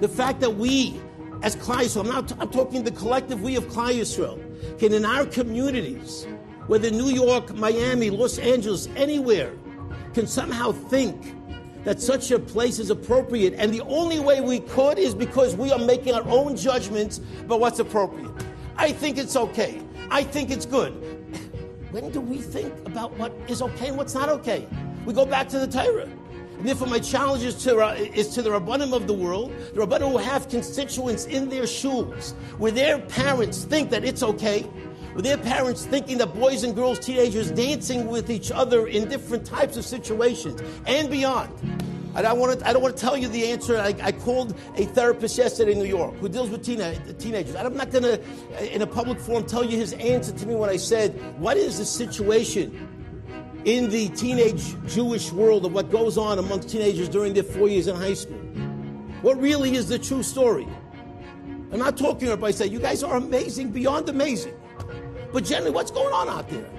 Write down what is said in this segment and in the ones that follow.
The fact that we, as Klal Yisrael, I'm talking the collective we of Klal Yisrael, can in our communities, whether New York, Miami, Los Angeles, anywhere, can somehow think that such a place is appropriate. And the only way we could is because we are making our own judgments about what's appropriate. I think it's okay. I think it's good. When do we think about what is okay and what's not okay? We go back to the Torah. And therefore my challenge is to the Rabbanim of the world, the Rabbanim who have constituents in their shuls, where their parents think that it's okay, with their parents thinking that boys and girls, teenagers, dancing with each other in different types of situations and beyond. I don't want to tell you the answer. I called a therapist yesterday in New York who deals with teenagers. I'm not going to, in a public forum, tell you his answer to me when I said, what is the situation in the teenage Jewish world of what goes on amongst teenagers during their 4 years in high school? What really is the true story? I'm not talking about, I say, you guys are amazing, beyond amazing. But generally, what's going on out there?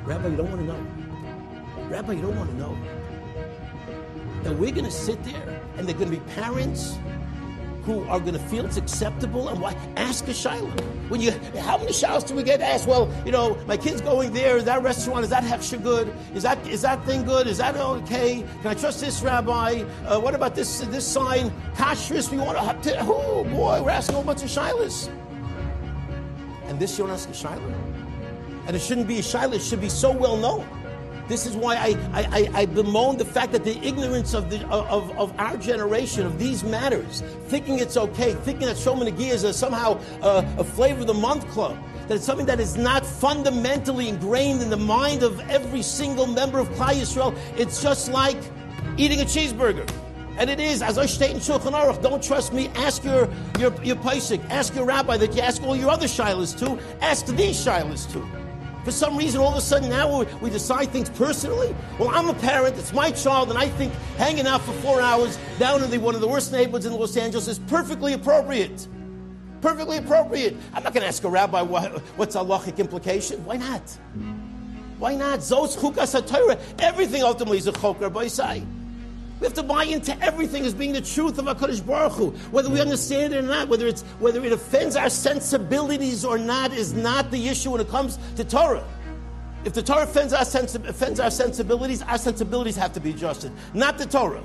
Rabbi, you don't want to know. Rabbi, you don't want to know. That we're going to sit there and they're going to be parents who are going to feel it's acceptable and why? Ask a shayla. How many shaylas do we get asked? Well, my kid's going there. Is that restaurant? Is that hefsha good? Is that thing good? Is that okay? Can I trust this rabbi? What about this sign? Kashrus? We want to. Oh boy, we're asking a whole bunch of shaylas. And this you don't ask a shayla? And it shouldn't be a shayla. It should be so well known. This is why I bemoan the fact that the ignorance of our generation of these matters, thinking it's okay, thinking that Shlomo Nagia is somehow a flavor of the month club, that it's something that is not fundamentally ingrained in the mind of every single member of Klal Yisrael. It's just like eating a cheeseburger. And it is, as I state in Shulchan Aruch, don't trust me, ask your paisik, ask your rabbi that you ask all your other shilas to, ask these shilas too. For some reason, all of a sudden now we decide things personally. Well, I'm a parent, it's my child, and I think hanging out for 4 hours down in one of the worst neighborhoods in Los Angeles is perfectly appropriate. Perfectly appropriate. I'm not going to ask a rabbi what's halachic implication. Why not? Why not? Zos chukas haTorah. Everything ultimately is a chok, Rabbi Isai. We have to buy into everything as being the truth of HaKadosh Baruch Hu. Whether we understand it or not, whether it offends our sensibilities or not, is not the issue when it comes to Torah. If the Torah offends our sensibilities have to be adjusted, not the Torah.